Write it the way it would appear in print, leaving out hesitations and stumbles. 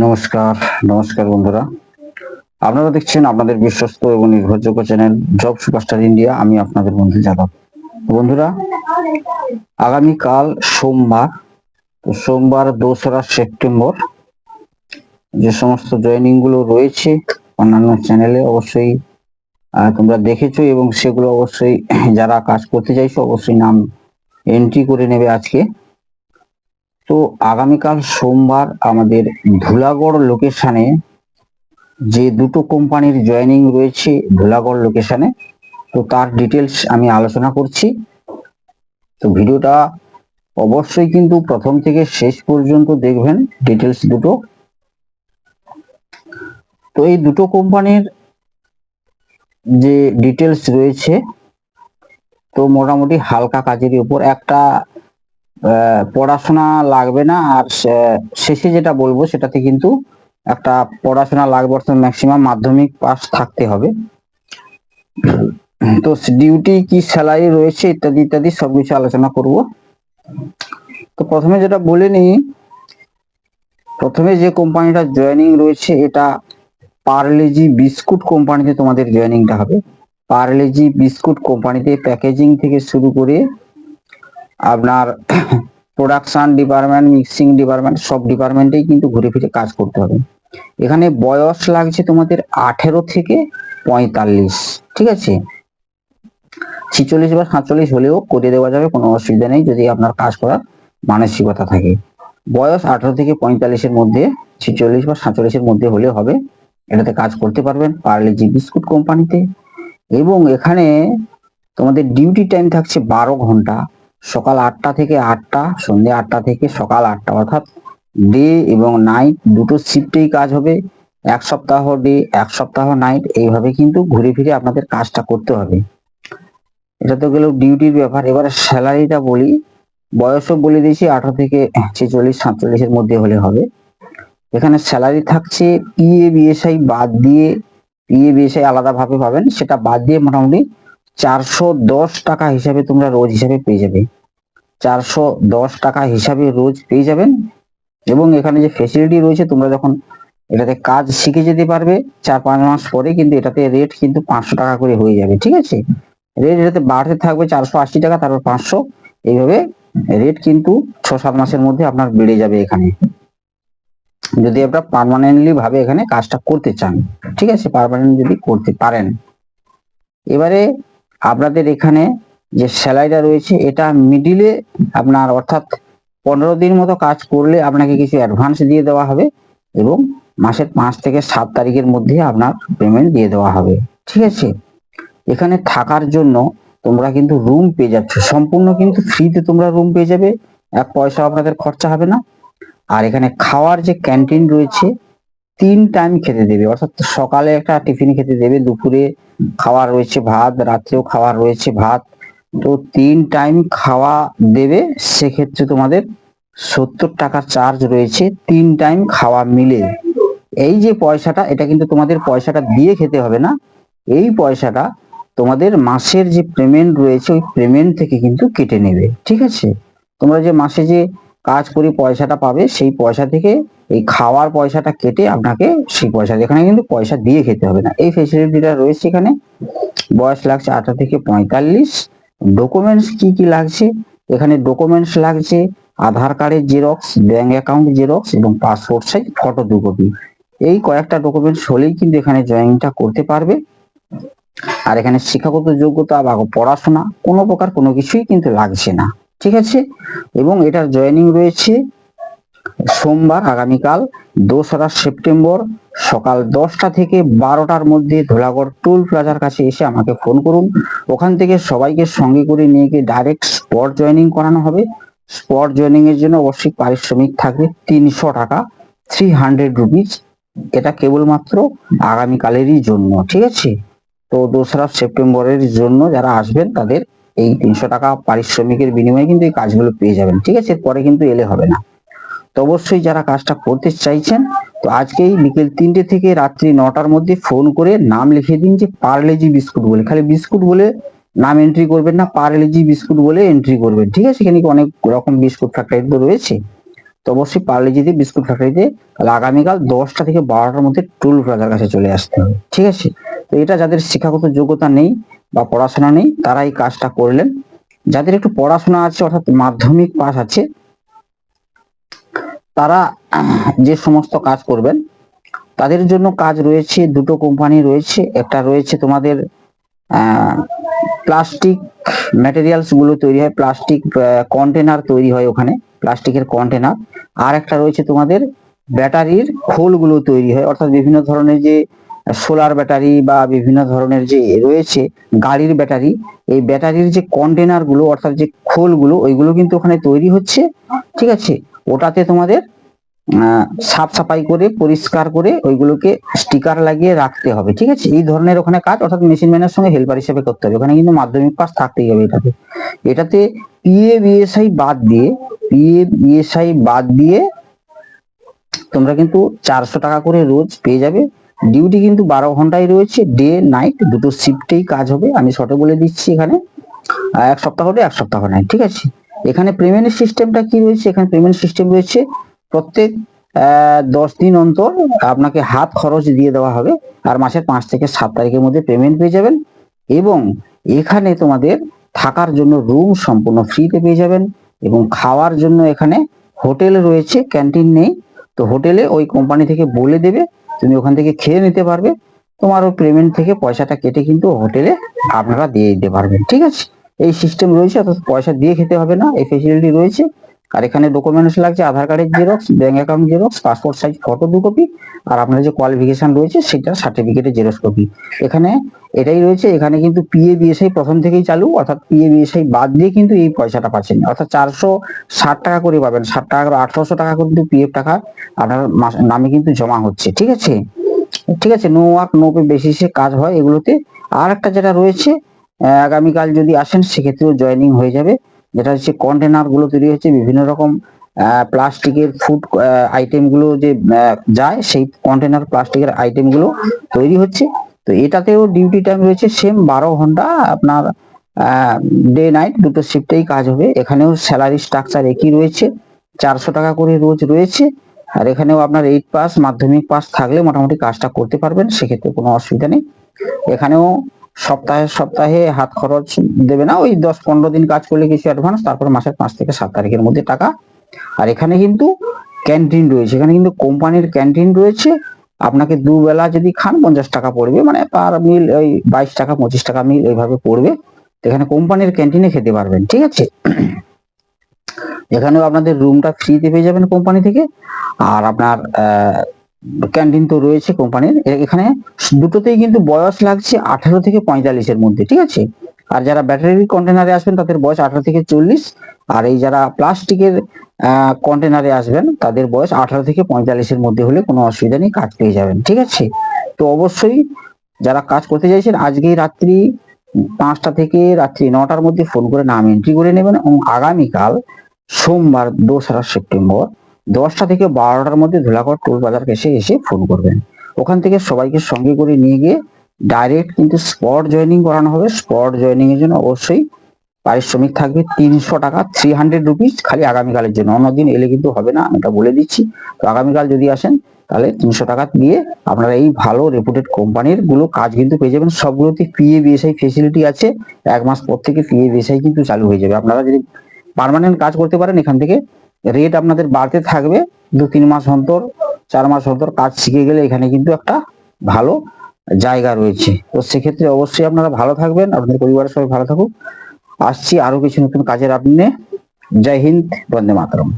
নমস্কার নমস্কার বন্ধুরা, আপনারা দেখছেন আপনাদের বিশ্বস্ত এবং নির্ভরযোগ্য চ্যানেল জব সুপারস্টার ইন্ডিয়া। আমি আপনাদের বন্ধু যাদব। বন্ধুরা, আগামীকাল সোমবার 2রা সেপ্টেম্বর যে সমস্ত জয়েনিং গুলো রয়েছে অন্যান্য চ্যানেলে অবশ্যই তোমরা দেখেছো এবং সেগুলো অবশ্যই যারা কাজ করতে চাইছো অবশ্যই নাম এন্ট্রি করে নেবে আজকে। তো আগামীকাল সোমবার আমাদের ধুলাগড় লোকেশনে যে দুটো কোম্পানির জয়েনিং রয়েছে ধুলাগড় লোকেশনে, তো তার ডিটেলস আমি আলোচনা করছি। তো ভিডিওটা অবশ্যই কিন্তু প্রথম থেকে শেষ পর্যন্ত দেখবেন, ডিটেলস দুটো। তো এই দুটো কোম্পানির যে ডিটেলস রয়েছে, তো মোটামুটি হালকা কাজের উপর, একটা পড়াশোনা লাগবে না, আর শেষে যেটা বলবো সেটাতে কিন্তু একটা পড়াশোনা লাগবে, অর্থাৎ ম্যাক্সিমাম মাধ্যমিক পাস থাকতে হবে। তো ডিউটি কি স্যালারি রয়েছে ইত্যাদি ইত্যাদি সবকিছু আলোচনা করব। তো প্রথমে যেটা বলে নিই, প্রথমে যে কোম্পানিটা জয়েনিং রয়েছে এটা পার্লেজি বিস্কুট কোম্পানিতে তোমাদের জয়েনিংটা হবে। পার্লেজি বিস্কুট কোম্পানিতে প্যাকেজিং থেকে শুরু করে আপনার প্রোডাকশন ডিপার্টমেন্ট, মিক্সিং ডিপার্টমেন্ট, সব ডিপার্টমেন্টেই কিন্তু ঘুরে ফিরে কাজ করতে হবে। এখানে বয়স লাগছে তোমাদের 18 থেকে 45, ঠিক আছে। 46 বা 47 হলেও করে দেওয়া যাবে, কোনো অসুবিধা নেই যদি আপনার কাজ করার মানসিকতা থাকে। বয়স 18 থেকে 45-এর মধ্যে, 46 বা 47-এর মধ্যে হলে হবে, এটাতে কাজ করতে পারবেন পার্লেজি বিস্কুট কোম্পানিতে। এবং এখানে তোমাদের ডিউটি টাইম থাকছে 12 ঘন্টা, সকাল 8টা থেকে 8টা, সন্ধ্যে 8টা থেকে সকাল 8টা, অর্থাৎ ডে এবং নাইট দুটো শিফটেই কাজ হবে। এক সপ্তাহ ডে, এক সপ্তাহ নাইট, এইভাবে কিন্তু ঘুরে ফিরে আপনাদের কাজটা করতে হবে। এটা তো গেল ডিউটির ব্যাপার। এবারে স্যালারিটা বলি, বয়সও বলে দিয়েছি 18 থেকে 46 47-এর মধ্যে হলে হবে। এখানে স্যালারি থাকছে পিএ বিএসআই বাদ দিয়ে, পিএ বিএসআই আলাদা ভাবে পাবেন, সেটা বাদ দিয়ে মোটামুটি 410 টাকা হিসাবে তোমরা রোজ হিসাবে পেয়ে যাবে। 410 টাকা হিসাবে রোজ পেয়ে যাবেন। এবং এখানে যে ফেসিলিটি রয়েছে, তোমরা যখন এটাতে কাজ শিখে যেতে পারবে 4-5 মাস পরে, কিন্তু এটাতে রেট কিন্তু 500 টাকা করে হয়ে যাবে, ঠিক আছে। রেট এটাতে বাড়তে থাকবে, 480 টাকা, তারপর 500, এইভাবে রেট কিন্তু 6-7 মাসের মধ্যে আপনার বেড়ে যাবে এখানে, যদি আপনারা পার্মানেন্টলি ভাবে এখানে কাজটা করতে চান, ঠিক আছে, পার্মানেন্ট যদি করতে পারেন। এবারে আপনাদের এখানে যে স্যালারিটা রয়েছে এটা মিডিলে আপনার, অর্থাৎ 15 দিন মতো কাজ করলে আপনাকে কিছু অ্যাডভান্স দিয়ে দেওয়া হবে এবং মাসের 5 থেকে 7 তারিখের মধ্যে আপনার পেমেন্ট দিয়ে দেওয়া হবে, ঠিক আছে। এখানে থাকার জন্য তোমরা কিন্তু রুম পেয়ে যাচ্ছ, সম্পূর্ণ কিন্তু ফ্রিতে তোমরা রুম পেয়ে যাবে, এক পয়সা আপনাদের খরচা হবে না। আর এখানে খাওয়ার যে ক্যান্টিন রয়েছে, 3 টাইম খেতে দেবে, অর্থাৎ সকালে একটা টিফিন খেতে দেবে, দুপুরে খাওয়ার রয়েছে ভাত, রাত্রেও খাওয়ার রয়েছে ভাত, তো 3 টাইম খাওয়া দেবে। সেক্ষেত্রে তোমাদের 70 টাকার চার্জ রয়েছে 3 টাইম খাওয়া মিলে। এই যে পয়সাটা, এটা কিন্তু তোমাদের পয়সাটা দিয়ে খেতে হবে না, এই পয়সাটা তোমাদের মাসের যে পেমেন্ট রয়েছে ওই পেমেন্ট থেকে কিন্তু কেটে নেবে, ঠিক আছে। তোমরা যে মাসে যে কাজ করে পয়সাটা পাবে, সেই পয়সা থেকে এই খাওয়ার পয়সাটা কেটে আপনাকে সেই পয়সা, এখানে কিন্তু পয়সা দিয়ে খেতে হবে না, এই ফেসিলিটিটা রয়েছে এখানে। বয়স লাগছে 18 থেকে 45। ডকুমেন্টস কি কি লাগছে, এখানে ডকুমেন্টস লাগছে আধার কার্ডের জেরক্স, ব্যাংক অ্যাকাউন্ট জেরক্স এবং পাসপোর্ট সাইজ ফটো 2 কপি। এই কয়েকটা ডকুমেন্টস হলেই কিন্তু এখানে জয়েনিংটা করতে পারবে। আর এখানে শিক্ষাগত যোগ্যতা বা পড়াশোনা কোনো প্রকার কোনো কিছুই কিন্তু লাগছে না, ঠিক আছে। এবং এটার জয়েনিং রয়েছে সোমবার আগামীকাল 2রা সেপ্টেম্বর সকাল 10টা থেকে 12টার মধ্যে ধুলাগড় টোল প্লাজার কাছে এসে আমাকে ফোন করুন। ওখান থেকে সবাইকে সঙ্গে করে নিয়ে গিয়ে ডাইরেক্ট স্পট জয়েনিং করানো হবে। স্পট জয়েনিং এর জন্য অবশ্যই পারিশ্রমিক থাকবে 300 টাকা, 300 রুপিস। এটা কেবলমাত্র আগামীকালেরই জন্য, ঠিক আছে। তো 2রা সেপ্টেম্বরের জন্য যারা আসবেন তাদের এই 300 টাকা পারিশ্রমিকের বিনিময়ে কিন্তু এই কাজগুলো পেয়ে যাবেন, ঠিক আছে। পরে কিন্তু এলে হবে না। তো অবশ্যই যারা কাজটা করতে চাইছেন, তো আজকেই বিকেল 3টে থেকে রাত্রি 9টার মধ্যে ফোন করে নাম লিখে দিন যে পার্লেজি বিস্কুট বলে, খালি বিস্কুট বলে নাম এন্ট্রি করবেন না, পার্লেজি বিস্কুট বলে এন্ট্রি করবেন, ঠিক আছে। এখানে অনেক রকম বিস্কুট ফ্যাক্টরি তো রয়েছে, তো অবশ্যই পার্লেজিতে বিস্কুট ফ্যাক্টরিতে আগামীকাল 10টা থেকে 12টার মধ্যে টুল প্লাজার কাছে চলে আসতে হবে, ঠিক আছে। তো এটা যাদের শিক্ষাগত যোগ্যতা নেই বা পড়াশোনা নেই তারা এই কাজটা করলেন। যাদের একটু পড়াশোনা আছে অর্থাৎ মাধ্যমিক পাস আছে তারা যে সমস্ত কাজ করবেন তাদের জন্য কাজ রয়েছে। দুটো কোম্পানি রয়েছে, একটা রয়েছে তোমাদের প্লাস্টিক ম্যাটেরিয়ালস গুলো তৈরি হয়, প্লাস্টিক কন্টেনার তৈরি হয় ওখানে, প্লাস্টিকের কন্টেনার। আর একটা রয়েছে তোমাদের ব্যাটারির খোলগুলো তৈরি হয়, অর্থাৎ বিভিন্ন ধরনের যে সোলার ব্যাটারি বা বিভিন্ন ধরনের যে রয়েছে গাড়ির ব্যাটারি, এই ব্যাটারির যে কন্টেনার গুলো অর্থাৎ যে খোলগুলো ওইগুলো কিন্তু ওখানে তৈরি হচ্ছে, ঠিক আছে। ওটাতে তোমাদের সাফ সাফাই করে পরিষ্কার করে ওইগুলোকে স্টিকার লাগিয়ে রাখতে হবে, ঠিক আছে। এই ধরনের ওখানে কাজ, অর্থাৎ মেশিন ম্যানের সঙ্গে হেল্পার হিসেবে করতে হবে। ওখানে কিন্তু মাধ্যমিক পাস থাকতেই হবে এটাতে পিএ বিএসআই বাদ দিয়ে তোমরা কিন্তু 400 টাকা করে রোজ পেয়ে যাবে। ডিউটি কিন্তু 12 ঘন্টায় রয়েছে, ডে নাইট দুটো শিফটেই কাজ হবে। আমি শর্টে বলে দিচ্ছি, এখানে এক সপ্তাহ হলে এক সপ্তাহ নাই, ঠিক আছে। এখানে পেমেন্ট সিস্টেমটা কি রয়েছে, এখানে পেমেন্ট সিস্টেম রয়েছে প্রত্যেক 10 দিন অন্তর আপনাকে হাত খরচ দিয়ে দেওয়া হবে, আর মাসের 5 থেকে 7 তারিখের মধ্যে পেমেন্ট পেয়ে যাবেন। এবং এখানে তোমাদের থাকার জন্য রুম সম্পূর্ণ ফ্রিতে পেয়ে যাবেন, এবং খাওয়ার জন্য এখানে হোটেল রয়েছে, ক্যান্টিন নেই। তো হোটেলে ওই কোম্পানি থেকে বলে দেবে, তুমি ওখান থেকে খেয়ে নিতে পারবে, তোমার ওই পেমেন্ট থেকে পয়সাটা কেটে কিন্তু হোটেলে আপনারা দিয়ে দিতে পারবেন, ঠিক আছে। এই সিস্টেম রয়েছে, অর্থাৎ পয়সা দিয়ে খেতে হবে না, এই ফেসিলিটি রয়েছে। আর এখানে ডকুমেন্টস লাগছে আধার কার্ডের xerox, bank account xerox, passport size photo 2 copy, আর আপনার যে কোয়ালিফিকেশন রয়েছে সেটা সার্টিফিকেটের জেরক্স কপি। এখানে এটাই রয়েছে। এখানে কিন্তু পিএ বিএসআই প্রথম থেকেই চালু, অর্থাৎ পিএ বিএসআই বাদ দিয়ে কিন্তু এই পয়সাটা পাচ্ছেন, অর্থাৎ 460 টাকা করে পাবেন, 60 টাকা করে 1800 টাকা করে কিন্তু পিএফ টাকা আপনার নামে কিন্তু জমা হচ্ছে, ঠিক আছে। ঠিক আছে, নো ওয়ার্ক নো পে বেসিসে কাজ হয় এগুলোতে। আর একটা যেটা রয়েছে, আগামীকাল যদি আসেন সেক্ষেত্রেও জয়েনিং হয়ে যাবে, যেটা হচ্ছে কন্টেনার গুলো তৈরি হচ্ছে বিভিন্ন রকম প্লাস্টিকের ফুড আইটেম গুলো যে যায়, সেই কন্টেনার প্লাস্টিকের আইটেম গুলো তৈরি হচ্ছে। তো এটাতেও ডিউটি টাইম রয়েছে সেম 12 ঘন্টা, আপনার ডে নাইট দুটো শিফটেই কাজ হবে। এখানেও স্যালারি স্ট্রাকচার একই রয়েছে, 400 টাকা করে রোজ রয়েছে। আর এখানেও আপনার 8 পাস মাধ্যমিক পাস থাকলে মোটামুটি কাজটা করতে পারবেন, সেক্ষেত্রে কোনো অসুবিধা নেই। এখানেও সপ্তাহে সপ্তাহে হাত খরচ দেবে না, ওই 10-15 দিন কাজ করলে কিছু অ্যাডভান্স, তারপর মাসের 5 থেকে 7 তারিখের মধ্যে টাকা। আর এখানে কিন্তু ক্যান্টিন রয়েছে, এখানে কিন্তু কোম্পানির ক্যান্টিন রয়েছে। আপনাকে দুবেলা যদি খান 50 টাকা পড়বে, মানে পার মিল ওই 22 টাকা 25 টাকা মিল এইভাবে পড়বে। এখানে কোম্পানির ক্যান্টিনে খেতে পারবেন, ঠিক আছে। এখানেও আপনাদের রুমটা ফ্রিতে পেয়ে যাবেন কোম্পানি থেকে, আর আপনার ক্যান্টিন তো রয়েছে কোম্পানির। এখানে দুটোতেই কিন্তু বয়স লাগছে 18 থেকে 45-এর মধ্যে, ঠিক আছে। আর যারা ব্যাটারি কন্টেনারে আসবেন তাদের বয়স 18 থেকে 40, আর এই যারা প্লাস্টিকের কন্টেনারে আসবেন তাদের বয়স 18 থেকে 45-এর মধ্যে হলে কোনো অসুবিধা নেই, কাজ পেয়ে যাবেন, ঠিক আছে। তো অবশ্যই যারা কাজ করতে চাইছেন আজকেই রাত্রি 5টা থেকে রাত্রি 9টার মধ্যে ফোন করে নাম এন্ট্রি করে নেবেন, এবং আগামীকাল সোমবার 2রা সেপ্টেম্বর 10টা থেকে 12টার মধ্যে ধুলাগড় টোল বাজার এসে ফোন করবেন। ওখান থেকে সবাইকে সঙ্গে করে নিয়ে গিয়ে ডাইরেক্ট কিন্তু স্পট জয়েনিং করানো হবে। স্পট জয়েনিং এর জন্য অবশ্যই পারিশ্রমিক থাকবে 300 টাকা, 300 রুপিস, খালি আগামীকালের জন্য, অন্যদিন এলে কিন্তু হবে না, আমি এটা বলে দিচ্ছি। তো আগামীকাল যদি আসেন তাহলে 300 টাকা দিয়ে আপনারা এই ভালো রেপুটেড কোম্পানির গুলো কাজ কিন্তু পেয়ে যাবেন। সবগুলোতে পিএ বিএসআই ফেসিলিটি আছে, 1 মাস পর থেকে পিএ বিএসআই কিন্তু চালু হয়ে যাবে। আপনারা যদি পার্মানেন্ট কাজ করতে পারেন এখান থেকে রেট আপনাদের বাড়তে থাকবে, 2-3 মাস অন্তর 4 মাস অন্তর কাজ শিখে গেলে এখানে কিন্তু একটা ভালো জায়গা রয়েছে। তো সেক্ষেত্রে অবশ্যই আপনারা ভালো থাকবেন, আপনাদের পরিবারের সবাই ভালো থাকুক। আসছি আরো কিছু নতুন কাজের আপডেট নিয়ে। জয় হিন্দ, বন্দে মাতরম।